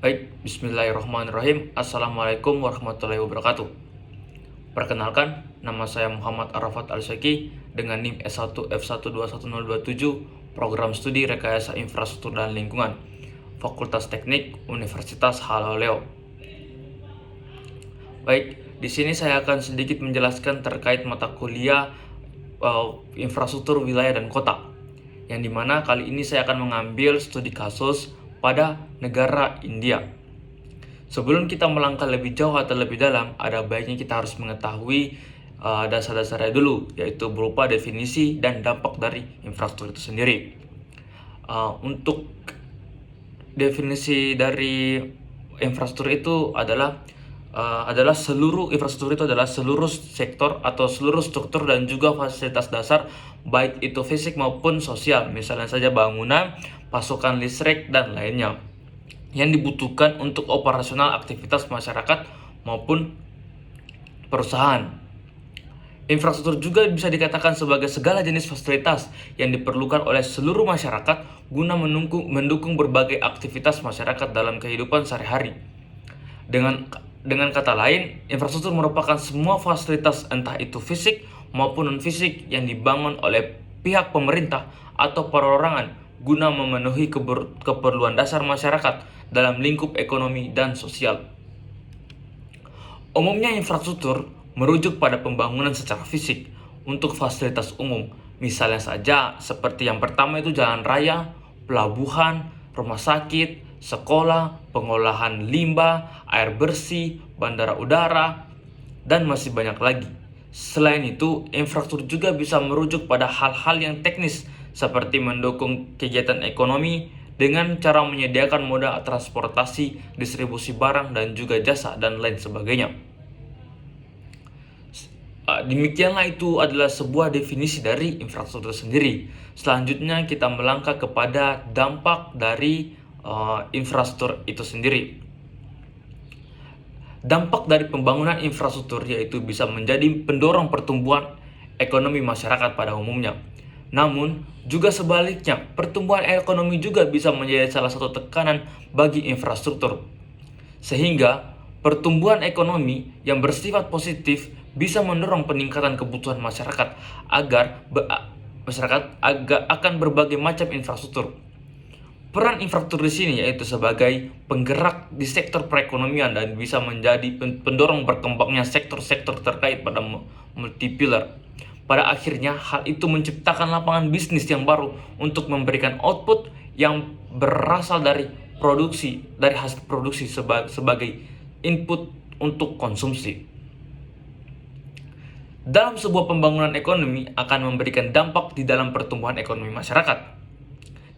Baik, bismillahirrahmanirrahim. Assalamualaikum warahmatullahi wabarakatuh. Perkenalkan, nama saya Muhammad Arafat Al-Syaki dengan NIM S1 F1211027, Program Studi Rekayasa Infrastruktur dan Lingkungan, Fakultas Teknik Universitas Haloleo. Baik, di sini saya akan sedikit menjelaskan terkait mata kuliah infrastruktur wilayah dan kota, yang dimana kali ini saya akan mengambil studi kasus pada negara India. Sebelum kita melangkah lebih jauh atau lebih dalam, ada baiknya kita harus mengetahui dasar-dasarnya dulu, yaitu berupa definisi dan dampak dari infrastruktur itu sendiri. Untuk definisi dari infrastruktur itu adalah seluruh infrastruktur itu adalah seluruh sektor atau seluruh struktur dan juga fasilitas dasar, baik itu fisik maupun sosial, misalnya saja bangunan, pasokan listrik, dan lainnya, yang dibutuhkan untuk operasional aktivitas masyarakat maupun perusahaan. Infrastruktur juga bisa dikatakan sebagai segala jenis fasilitas yang diperlukan oleh seluruh masyarakat guna mendukung berbagai aktivitas masyarakat dalam kehidupan sehari-hari. Dengan kata lain, infrastruktur merupakan semua fasilitas, entah itu fisik maupun non-fisik, yang dibangun oleh pihak pemerintah atau perorangan guna memenuhi keperluan dasar masyarakat dalam lingkup ekonomi dan sosial. Umumnya infrastruktur merujuk pada pembangunan secara fisik untuk fasilitas umum, misalnya saja seperti yang pertama itu jalan raya, pelabuhan, rumah sakit, sekolah, pengolahan limbah, air bersih, bandara udara, dan masih banyak lagi. Selain itu, infrastruktur juga bisa merujuk pada hal-hal yang teknis seperti mendukung kegiatan ekonomi dengan cara menyediakan moda transportasi, distribusi barang dan juga jasa, dan lain sebagainya. Demikianlah itu adalah sebuah definisi dari infrastruktur sendiri. Selanjutnya kita melangkah kepada dampak dari infrastruktur itu sendiri. Dampak dari pembangunan infrastruktur yaitu bisa menjadi pendorong pertumbuhan ekonomi masyarakat pada umumnya. Namun, juga sebaliknya, pertumbuhan ekonomi juga bisa menjadi salah satu tekanan bagi infrastruktur. Sehingga, pertumbuhan ekonomi yang bersifat positif bisa mendorong peningkatan kebutuhan masyarakat akan berbagai macam infrastruktur. Peran infrastruktur di sini yaitu sebagai penggerak di sektor perekonomian dan bisa menjadi pendorong berkembangnya sektor-sektor terkait pada multipilar. Pada akhirnya, hal itu menciptakan lapangan bisnis yang baru untuk memberikan output yang berasal dari hasil produksi sebagai input untuk konsumsi. Dalam sebuah pembangunan ekonomi akan memberikan dampak di dalam pertumbuhan ekonomi masyarakat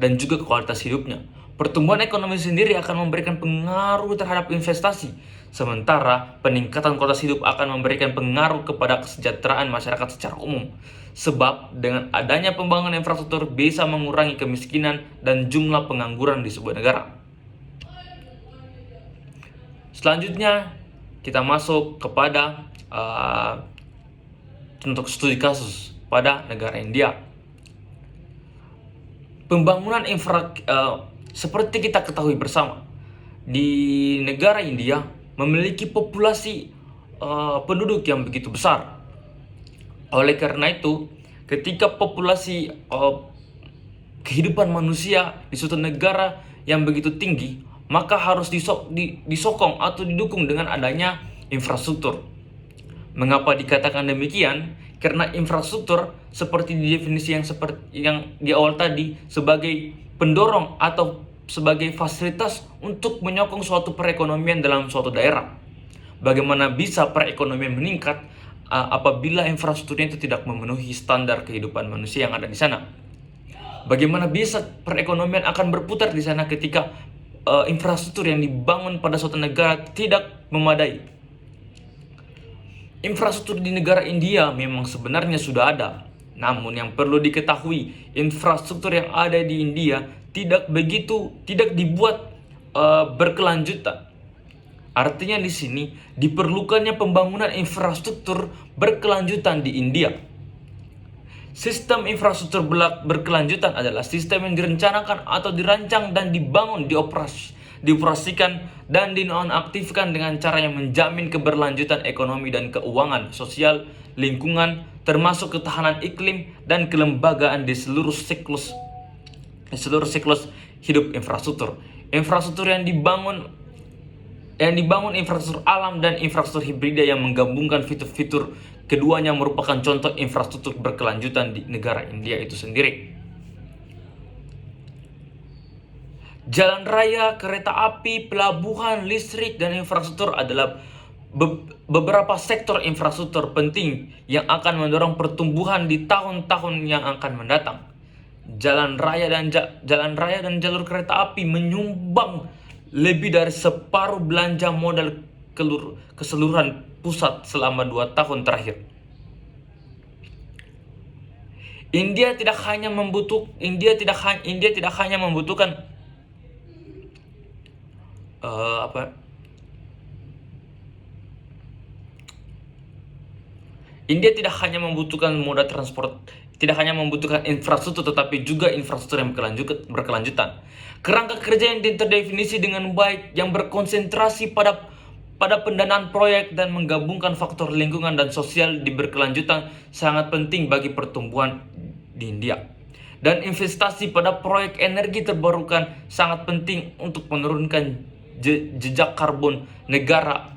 dan juga kualitas hidupnya. Pertumbuhan ekonomi sendiri akan memberikan pengaruh terhadap investasi, sementara peningkatan kualitas hidup akan memberikan pengaruh kepada kesejahteraan masyarakat secara umum. Sebab dengan adanya pembangunan infrastruktur bisa mengurangi kemiskinan dan jumlah pengangguran di sebuah negara. Selanjutnya kita masuk kepada untuk studi kasus pada negara India. Pembangunan seperti kita ketahui bersama, di negara India memiliki populasi penduduk yang begitu besar. Oleh karena itu, ketika populasi kehidupan manusia di suatu negara yang begitu tinggi, maka harus disokong atau didukung dengan adanya infrastruktur. Mengapa dikatakan demikian? Karena infrastruktur seperti di definisi yang di awal tadi sebagai pendorong atau sebagai fasilitas untuk menyokong suatu perekonomian dalam suatu daerah. Bagaimana bisa perekonomian meningkat apabila infrastrukturnya itu tidak memenuhi standar kehidupan manusia yang ada di sana? Bagaimana bisa perekonomian akan berputar di sana ketika infrastruktur yang dibangun pada suatu negara tidak memadai? Infrastruktur di negara India memang sebenarnya sudah ada. Namun yang perlu diketahui, infrastruktur yang ada di India tidak dibuat berkelanjutan. Artinya di sini diperlukannya pembangunan infrastruktur berkelanjutan di India. Sistem infrastruktur berkelanjutan adalah sistem yang direncanakan atau dirancang dan dibangun dioperasikan dan dinonaktifkan dengan cara yang menjamin keberlanjutan ekonomi dan keuangan, sosial, lingkungan, termasuk ketahanan iklim dan kelembagaan di seluruh siklus hidup infrastruktur. Infrastruktur yang dibangun infrastruktur alam dan infrastruktur hibrida yang menggabungkan fitur-fitur keduanya merupakan contoh infrastruktur berkelanjutan di negara India itu sendiri. Jalan raya, kereta api, pelabuhan, listrik, dan infrastruktur adalah beberapa sektor infrastruktur penting yang akan mendorong pertumbuhan di tahun-tahun yang akan mendatang. Jalan raya dan jalur kereta api menyumbang lebih dari separuh belanja modal keseluruhan pusat selama 2 tahun terakhir. India tidak hanya membutuhkan infrastruktur, tetapi juga infrastruktur yang berkelanjutan. Kerangka kerja yang terdefinisi dengan baik, yang berkonsentrasi pada pendanaan proyek dan menggabungkan faktor lingkungan dan sosial di berkelanjutan sangat penting bagi pertumbuhan di India. Dan investasi pada proyek energi terbarukan sangat penting untuk menurunkan jejak karbon negara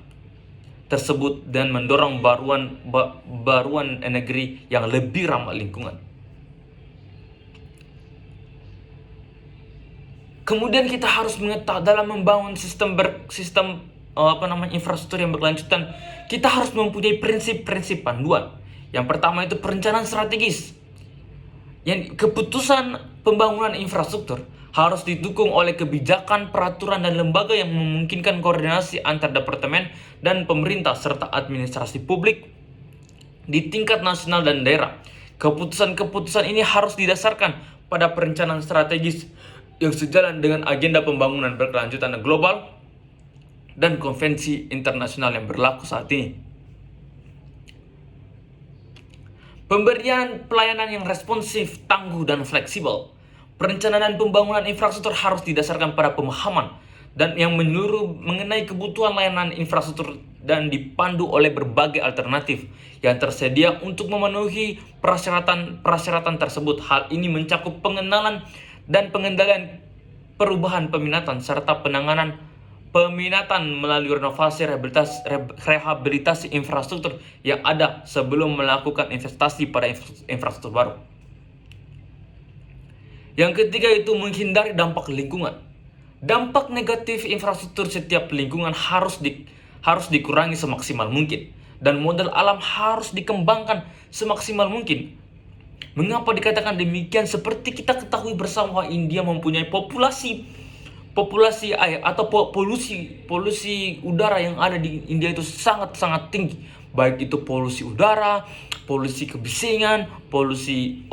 tersebut dan mendorong baruan energi yang lebih ramah lingkungan. Kemudian kita harus mengetahui dalam membangun sistem infrastruktur yang berkelanjutan, kita harus mempunyai prinsip-prinsip panduan. Yang pertama itu perencanaan strategis. Keputusan pembangunan infrastruktur harus didukung oleh kebijakan, peraturan, dan lembaga yang memungkinkan koordinasi antar departemen dan pemerintah serta administrasi publik di tingkat nasional dan daerah. Keputusan-keputusan ini harus didasarkan pada perencanaan strategis yang sejalan dengan agenda pembangunan berkelanjutan global dan konvensi internasional yang berlaku saat ini. Pemberian pelayanan yang responsif, tangguh, dan fleksibel. Perencanaan pembangunan infrastruktur harus didasarkan pada pemahaman dan yang menyeluruh mengenai kebutuhan layanan infrastruktur dan dipandu oleh berbagai alternatif yang tersedia untuk memenuhi persyaratan tersebut. Hal ini mencakup pengenalan dan pengendalian perubahan peminatan serta penanganan peminatan melalui renovasi rehabilitasi infrastruktur yang ada sebelum melakukan investasi pada infrastruktur baru. Yang ketiga itu menghindari dampak lingkungan. Dampak negatif infrastruktur setiap lingkungan harus dikurangi semaksimal mungkin dan modal alam harus dikembangkan semaksimal mungkin. Mengapa dikatakan demikian? Seperti kita ketahui bersama, India mempunyai populasi air atau polusi udara yang ada di India itu sangat-sangat tinggi. Baik itu polusi udara, polusi kebisingan, polusi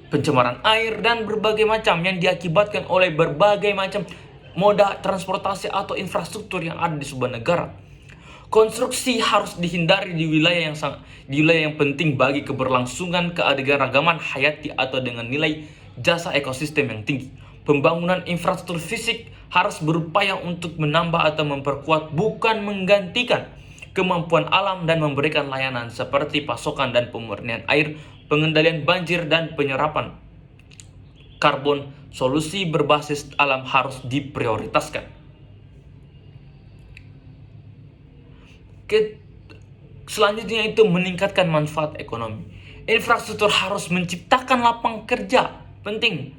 pencemaran air, dan berbagai macam yang diakibatkan oleh berbagai macam moda transportasi atau infrastruktur yang ada di sebuah negara. Konstruksi harus dihindari di wilayah yang penting bagi keberlangsungan keanekaragaman hayati atau dengan nilai jasa ekosistem yang tinggi. Pembangunan infrastruktur fisik harus berupaya untuk menambah atau memperkuat, bukan menggantikan kemampuan alam dan memberikan layanan seperti pasokan dan pemurnian air, pengendalian banjir, dan penyerapan karbon. Solusi berbasis alam harus diprioritaskan. Selanjutnya itu meningkatkan manfaat ekonomi. Infrastruktur harus menciptakan lapangan kerja, penting.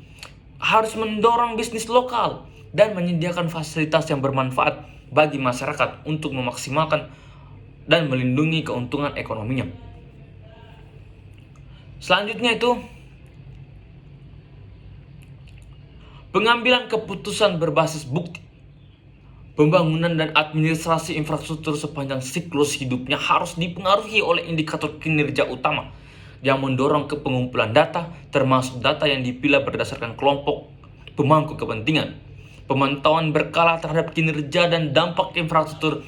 Harus mendorong bisnis lokal dan menyediakan fasilitas yang bermanfaat bagi masyarakat untuk memaksimalkan dan melindungi keuntungan ekonominya. Selanjutnya itu pengambilan keputusan berbasis bukti. Pembangunan dan administrasi infrastruktur sepanjang siklus hidupnya harus dipengaruhi oleh indikator kinerja utama yang mendorong ke pengumpulan data, termasuk data yang dipilah berdasarkan kelompok pemangku kepentingan. Pemantauan berkala terhadap kinerja dan dampak infrastruktur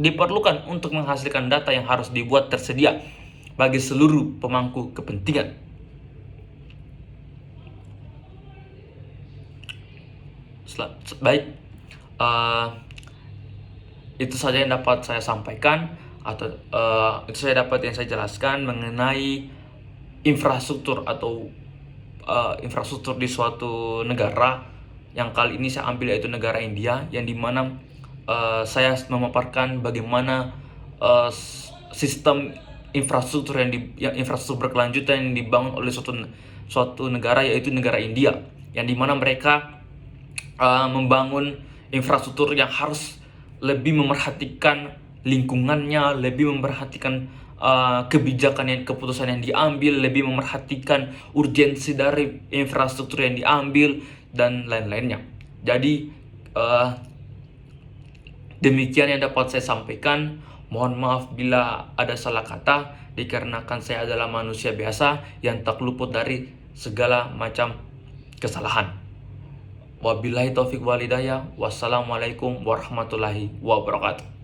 diperlukan untuk menghasilkan data yang harus dibuat tersedia bagi seluruh pemangku kepentingan. Baik, eh, itu saja yang dapat saya sampaikan, atau itu saya dapat yang saya jelaskan mengenai infrastruktur atau infrastruktur di suatu negara. Yang kali ini saya ambil yaitu negara India, yang dimana saya memaparkan bagaimana sistem infrastruktur yang infrastruktur berkelanjutan yang dibangun oleh suatu negara, yaitu negara India, yang dimana mereka membangun infrastruktur yang harus lebih memerhatikan lingkungannya, lebih memerhatikan keputusan yang diambil, lebih memerhatikan urgensi dari infrastruktur yang diambil, dan lain-lainnya. Jadi demikian yang dapat saya sampaikan. Mohon maaf bila ada salah kata, dikarenakan saya adalah manusia biasa yang tak luput dari segala macam kesalahan. Wabillahi taufik walhidayah. Wassalamualaikum warahmatullahi wabarakatuh.